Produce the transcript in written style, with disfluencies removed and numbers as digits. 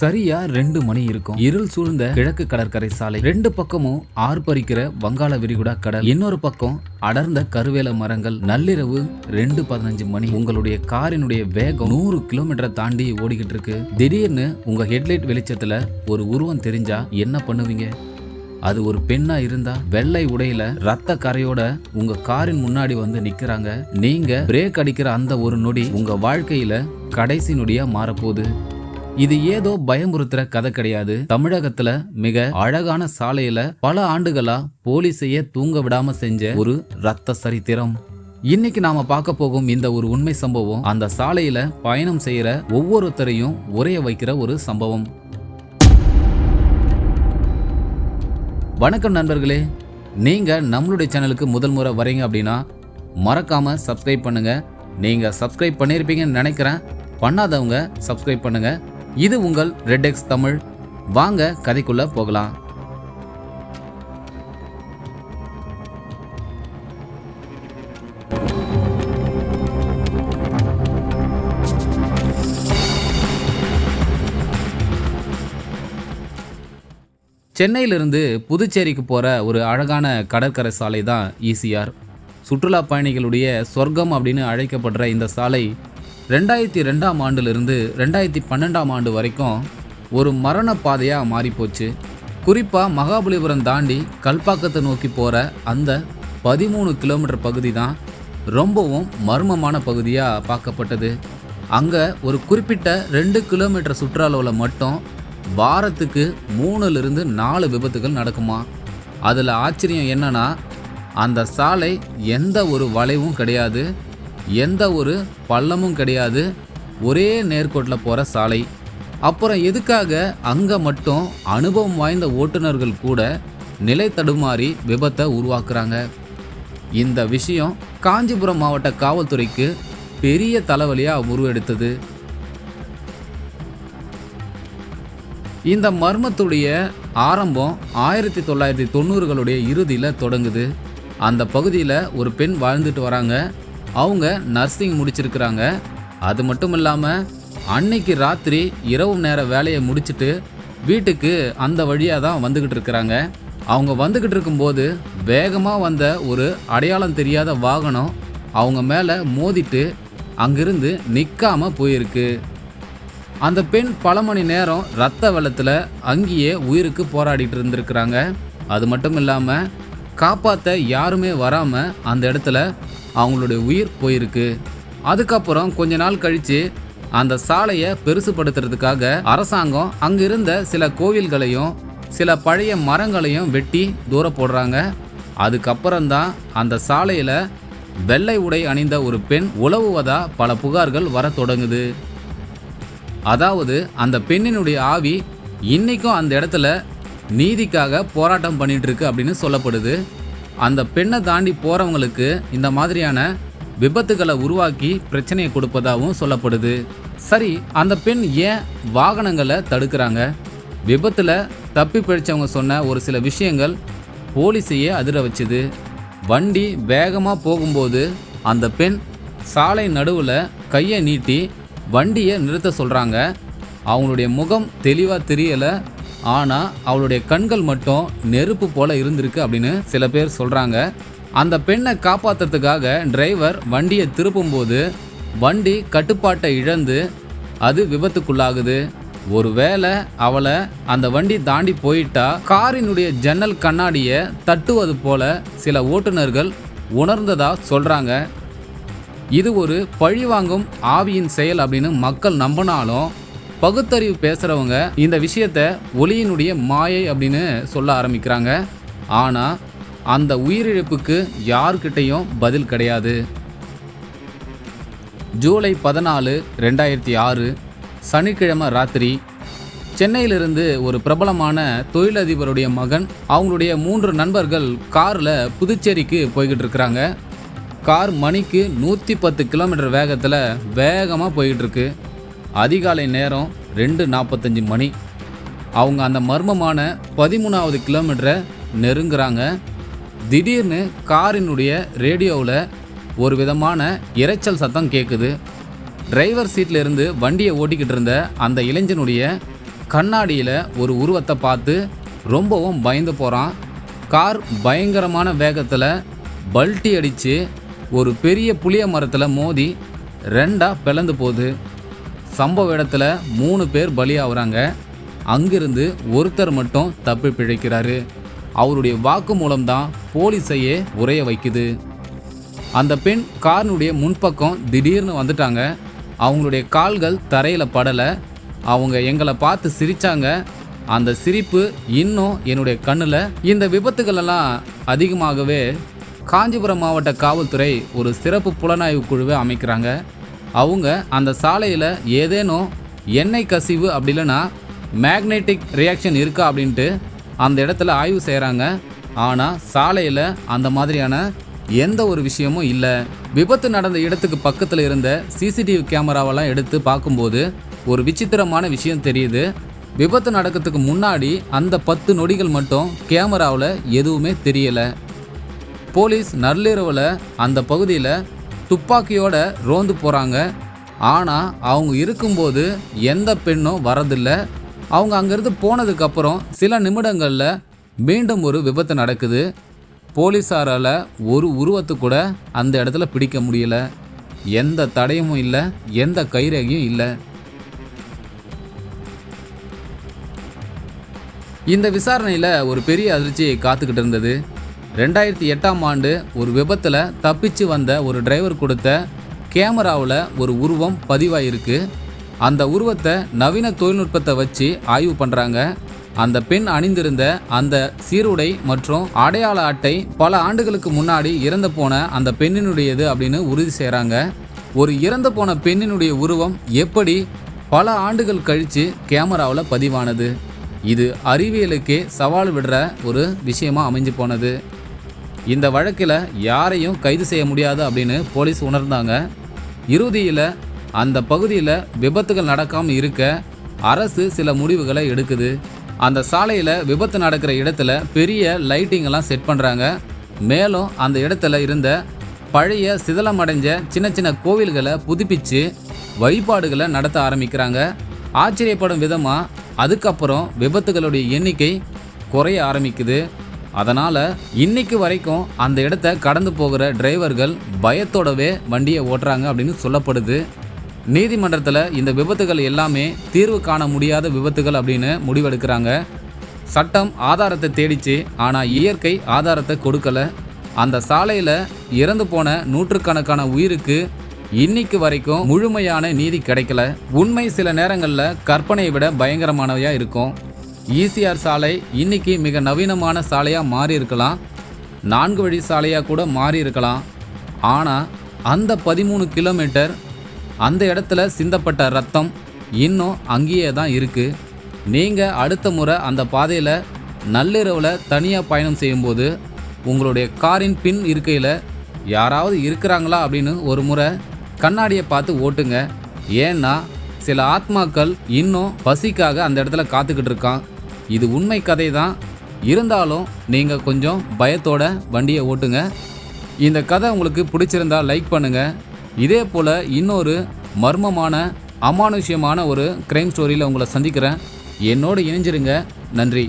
சரியா 2 மணி இருக்கும். இருள் சூழ்ந்த கிழக்கு கடற்கரை சாலை. 2 பக்கமும் ஆர்ப்பரிக்கிற வங்காள விரிகுடா கடல். இன்னொரு பக்கம் அடர்ந்த கருவேல மரங்கள். நள்ளிரவு 2:15 மணி. உங்களுடைய காரினுடைய வேகம் 100 கிலோமீட்டரை தாண்டி ஓடிக்கிட்டு இருக்கு. திடீர்னு உங்க ஹெட்லைட் வெளிச்சத்துல ஒரு உருவம் தெரிஞ்சா என்ன பண்ணுவீங்க? அது ஒரு பெண்ணா இருந்தா வெள்ளை உடையில ரத்த கரையோட உங்க காரின் முன்னாடி வந்து நிக்கிறாங்க. நீங்க பிரேக் அடிக்கிற அந்த ஒரு நொடி உங்க வாழ்க்கையில கடைசி நொடியா மாறப்போகுது. இது ஏதோ பயமுறுத்துற கதை கிடையாது. தமிழகத்துல மிக அழகான சாலையில பல ஆண்டுகளா போலீஸையே தூங்க விடாம செஞ்ச ஒரு ரத்த சரித்திரம். இன்னைக்கு நாம பார்க்க போகும் இந்த ஒரு உண்மை சம்பவம் அந்த சாலையில பயணம் செய்யற ஒவ்வொருத்தரையும் உறைய வைக்கிற ஒரு சம்பவம். வணக்கம் நண்பர்களே, நீங்க நம்மளுடைய சேனலுக்கு முதல் முறை வரீங்க அப்படின்னா மறக்காம சப்ஸ்கிரைப் பண்ணுங்க. நீங்க சப்ஸ்கிரைப் பண்ணிருப்பீங்கன்னு நினைக்கிறேன். பண்ணாதவங்க சப்ஸ்கிரைப் பண்ணுங்க. இது உங்கள் ரெட் எக்ஸ் தமிழ். வாங்க கதைக்குள்ள போகலாம். சென்னையிலிருந்து புதுச்சேரிக்கு போற ஒரு அழகான கடற்கரை சாலை தான் ஈசிஆர். சுற்றுலா பயணிகளுடைய சொர்க்கம் அப்படின்னு அழைக்கப்படுற இந்த சாலை 2002ஆம் ஆண்டிலிருந்து 2012ஆம் ஆண்டு வரைக்கும் ஒரு மரண பாதையாக மாறிப்போச்சு. குறிப்பாக மகாபலிபுரம் தாண்டி கல்பாக்கத்தை நோக்கி போகிற அந்த 13 கிலோமீட்டர் பகுதி தான் ரொம்பவும் மர்மமான பகுதியாக பார்க்கப்பட்டது. அங்கே ஒரு குறிப்பிட்ட 2 கிலோமீட்டர் சுற்றளவில் மட்டும் வாரத்துக்கு 3லிருந்து 4 விபத்துகள் நடக்குமா. அதில் ஆச்சரியம் என்னன்னா, அந்த சாலை எந்த ஒரு வளைவும் கிடையாது, எந்த ஒரு பள்ளமும் கிடையாது, ஒரே நேர்கோட்டில் போகிற சாலை. அப்புறம் எதுக்காக அங்கே மட்டும் அனுபவம் வாய்ந்த ஓட்டுநர்கள் கூட நிலை தடுமாறி விபத்தை உருவாக்குறாங்க? இந்த விஷயம் காஞ்சிபுரம் மாவட்ட காவல்துறைக்கு பெரிய தலைவலியாக உருவெடுத்தது. இந்த மர்மத்துடைய ஆரம்பம் 1990களுடைய இறுதியில் தொடங்குது. அந்த பகுதியில் ஒரு பெண் வாழ்ந்துட்டு வராங்க. அவங்க நர்சிங் முடிச்சிருக்கிறாங்க. அது மட்டும் இல்லாமல் அன்னைக்கு ராத்திரி இரவு நேர வேலையை முடிச்சுட்டு வீட்டுக்கு அந்த வழியாக தான் வந்துக்கிட்டு இருக்கிறாங்க. அவங்க வந்துக்கிட்டு இருக்கும்போது வேகமாக வந்த ஒரு அடையாளம் தெரியாத வாகனம் அவங்க மேலே மோதிட்டு அங்கிருந்து நிற்காமல் போயிருக்கு. அந்த பெண் பல மணி நேரம் ரத்த வெள்ளத்தில் அங்கேயே உயிருக்கு போராடிட்டு இருந்திருக்கிறாங்க. அது மட்டும் இல்லாமல் காப்பாற்ற யாருமே வராமல் அந்த இடத்துல அவங்களுடைய உயிர் போயிருக்கு. அதுக்கப்புறம் கொஞ்ச நாள் கழித்து அந்த சாலையை பெருசுப்படுத்துறதுக்காக அரசாங்கம் அங்கிருந்த சில கோவில்களையும் சில பழைய மரங்களையும் வெட்டி தூர போடுறாங்க. அதுக்கப்புறம்தான் அந்த சாலையில் வெள்ளை உடை அணிந்த ஒரு பெண் உலவுவதா பல புகார்கள் வர தொடங்குது. அதாவது அந்த பெண்ணினுடைய ஆவி இன்னைக்கும் அந்த இடத்துல நீதிக்காக போராட்டம் பண்ணிட்டு இருக்கு அப்படின்னு சொல்லப்படுது. அந்த பெண்ணை தாண்டி போறவங்களுக்கு இந்த மாதிரியான விபத்துகளை உருவாக்கி பிரச்சனையை கொடுப்பதாகவும் சொல்லப்படுது. சரி, அந்த பெண் ஏன் வாகனங்களை தடுக்கிறாங்க? விபத்துல தப்பி பிழைச்சவங்க சொன்ன ஒரு சில விஷயங்கள் போலீஸையே அதிர வச்சுது. வண்டி வேகமாக போகும்போது அந்த பெண் சாலை நடுவில் கையை நீட்டி வண்டியை நிறுத்த சொல்கிறாங்க. அவங்களுடைய முகம் தெளிவாக தெரியலை, ஆனால் அவளுடைய கண்கள் மட்டும் நெருப்பு போல இருந்திருக்கு அப்படின்னு சில பேர் சொல்கிறாங்க. அந்த பெண்ணை காப்பாற்றுறதுக்காக டிரைவர் வண்டியை திருப்பும்போது வண்டி கட்டுப்பாட்டை இழந்து அது விபத்துக்குள்ளாகுது. ஒருவேளை அவளை அந்த வண்டி தாண்டி போயிட்டா காரினுடைய ஜன்னல் கண்ணாடியை தட்டுவது போல சில ஓட்டுநர்கள் உணர்ந்ததா சொல்கிறாங்க. இது ஒரு பழிவாங்கும் ஆவியின் செயல் அப்படின்னு மக்கள் நம்பினாலும் பகுத்தறிவு பேசுகிறவங்க இந்த விஷயத்தை ஒளியினுடைய மாயை அப்படின்னு சொல்ல ஆரம்பிக்கிறாங்க. ஆனால் அந்த உயிரிழப்புக்கு யார்கிட்டையும் பதில் கிடையாது. ஜூலை 14, 2006 சனிக்கிழமை ராத்திரி சென்னையிலிருந்து ஒரு பிரபலமான தொழிலதிபருடைய மகன் அவங்களுடைய 3 நண்பர்கள் காரில் புதுச்சேரிக்கு போய்கிட்டு இருக்கிறாங்க. கார் மணிக்கு 110 கிலோமீட்டர் வேகத்தில் வேகமாக போய்கிட்டு இருக்கு. அதிகாலை நேரம் 2:45 மணி. அவங்க அந்த மர்மமான 13வது கிலோமீட்டரை நெருங்குறாங்க. திடீர்னு காரினுடைய ரேடியோவில் ஒரு விதமான இரைச்சல் சத்தம் கேட்குது. டிரைவர் சீட்டில் இருந்து வண்டியை ஓட்டிக்கிட்டு இருந்த அந்த இளைஞனுடைய கண்ணாடியில் ஒரு உருவத்தை பார்த்து ரொம்பவும் பயந்து போகிறான். கார் பயங்கரமான வேகத்தில் பல்ட்டி அடித்து ஒரு பெரிய புளிய மரத்தில் மோதி ரெண்டாக பிளந்து போகுது. சம்பவ இடத்துல 3 பேர் பலியாகிறாங்க. அங்கிருந்து ஒருத்தர் மட்டும் தப்பி பிழைக்கிறாரு. அவருடைய வாக்கு மூலம்தான் போலீஸையே உரைய வைக்குது. அந்த பெண் காரினுடைய முன்பக்கம் திடீர்னு வந்துட்டாங்க. அவங்களுடைய கால்கள் தரையில் படலை. அவங்க எங்களை பார்த்து சிரித்தாங்க. அந்த சிரிப்பு இன்னும் என்னுடைய கண்ணில். இந்த விபத்துகளெல்லாம் அதிகமாகவே காஞ்சிபுரம் மாவட்ட காவல்துறை ஒரு சிறப்பு புலனாய்வு குழுவை அமைக்கிறாங்க. அவங்க அந்த சாலையில் ஏதேனும் எண்ணெய் கசிவு அப்படி இல்லைன்னா மேக்னெட்டிக் ரியாக்ஷன் இருக்கா அப்படின்ட்டு அந்த இடத்துல ஆய்வு செய்கிறாங்க. ஆனால் சாலையில் அந்த மாதிரியான எந்த ஒரு விஷயமும் இல்லை. விபத்து நடந்த இடத்துக்கு பக்கத்தில் இருந்த சிசிடிவி கேமராவெல்லாம் எடுத்து பார்க்கும்போது ஒரு விசித்திரமான விஷயம் தெரியுது. விபத்து நடக்கிறதுக்கு முன்னாடி அந்த 10 நொடிகள் மட்டும் கேமராவில் எதுவுமே தெரியலை. போலீஸ் நள்ளிரவில் அந்த பகுதியில் துப்பாக்கியோட ரோந்து போகிறாங்க. ஆனால் அவங்க இருக்கும்போது எந்த பெண்ணும் வரதில்லை. அவங்க அங்கேருந்து போனதுக்கப்புறம் சில நிமிடங்களில் மீண்டும் ஒரு விபத்து நடக்குது. போலீஸாரால் ஒரு உருவத்தை கூட அந்த இடத்துல பிடிக்க முடியல. எந்த தடயமும் இல்லை, எந்த கைரேகையும் இல்லை. இந்த விசாரணையில் ஒரு பெரிய அதிர்ச்சியை காத்துக்கிட்டு இருந்தது. 2008ஆம் ஆண்டு ஒரு விபத்தில் தப்பிச்சு வந்த ஒரு டிரைவர் கொடுத்த கேமராவில் ஒரு உருவம் பதிவாயிருக்கு. அந்த உருவத்தை நவீன தொழில்நுட்பத்தை வச்சு ஆய்வு பண்ணுறாங்க. அந்த பெண் அணிந்திருந்த அந்த சீருடை மற்றும் அடையாள அட்டை பல ஆண்டுகளுக்கு முன்னாடி இறந்து போன அந்த பெண்ணினுடையது அப்படின்னு உறுதி செய்கிறாங்க. ஒரு இறந்து போன பெண்ணினுடைய உருவம் எப்படி பல ஆண்டுகள் கழித்து கேமராவில் பதிவானது? இது அறிவியலுக்கே சவால் விடுற ஒரு விஷயமா அமைஞ்சு போனது. இந்த வழக்கில் யாரையும் கைது செய்ய முடியாது அப்படின்னு போலீஸ் உணர்ந்தாங்க. இறுதியில் அந்த பகுதியில் விபத்துகள் நடக்காமல் இருக்க அரசு சில முடிவுகளை எடுக்குது. அந்த சாலையில் விபத்து நடக்கிற இடத்துல பெரிய லைட்டிங்கெல்லாம் செட் பண்ணுறாங்க. மேலும் அந்த இடத்துல இருந்த பழைய சிதலமடைஞ்ச சின்ன சின்ன கோவில்களை புதுப்பித்து வழிபாடுகளை நடத்த ஆரம்பிக்கிறாங்க. ஆச்சரியப்படும் விதமாக அதுக்கப்புறம் விபத்துகளுடைய எண்ணிக்கை குறைய ஆரம்பிக்குது. அதனால் இன்னைக்கு வரைக்கும் அந்த இடத்த கடந்து போகிற டிரைவர்கள் பயத்தோடவே வண்டியை ஓட்டுறாங்க அப்படின்னு சொல்லப்படுது. நீதிமன்றத்தில் இந்த விபத்துகள் எல்லாமே தீர்வு காண முடியாத விபத்துகள் அப்படின்னு முடிவெடுக்கிறாங்க. சட்டம் ஆதாரத்தை தேடிச்சு, ஆனால் இயற்கை ஆதாரத்தை கொடுக்கல. அந்த சாலையில் இறந்து போன நூற்றுக்கணக்கான உயிருக்கு இன்னைக்கு வரைக்கும் முழுமையான நீதி கிடைக்கல. உண்மை சில நேரங்களில் கற்பனையை விட பயங்கரமானவையாக இருக்கும். ஈசிஆர் சாலை இன்னைக்கு மிக நவீனமான சாலையாக மாறி இருக்கலாம், 4 வழி சாலையாக கூட மாறி இருக்கலாம். ஆனால் அந்த 13 கிலோமீட்டர் அந்த இடத்துல சிந்தப்பட்ட ரத்தம் இன்னும் அங்கேயே தான் இருக்குது. நீங்கள் அடுத்த முறை அந்த பாதையில் நள்ளிரவில் தனியாக பயணம் செய்யும்போது உங்களுடைய காரின் பின் இருக்கையில் யாராவது இருக்கிறாங்களா அப்படின்னு ஒரு முறை கண்ணாடியை பார்த்து ஓட்டுங்க. ஏன்னா சில ஆத்மாக்கள் இன்னும் பசிக்காக அந்த இடத்துல காத்துக்கிட்டு இருக்கான். இது உண்மை கதை தான். இருந்தாலும் நீங்கள் கொஞ்சம் பயத்தோட வண்டியை ஓட்டுங்க. இந்த கதை உங்களுக்கு பிடிச்சிருந்தா லைக் பண்ணுங்கள். இதே போல் இன்னொரு மர்மமான அமானுஷ்யமான ஒரு கிரைம் ஸ்டோரியில் உங்களை சந்திக்கிறேன். என்னோடு இணைஞ்சிருங்க. நன்றி.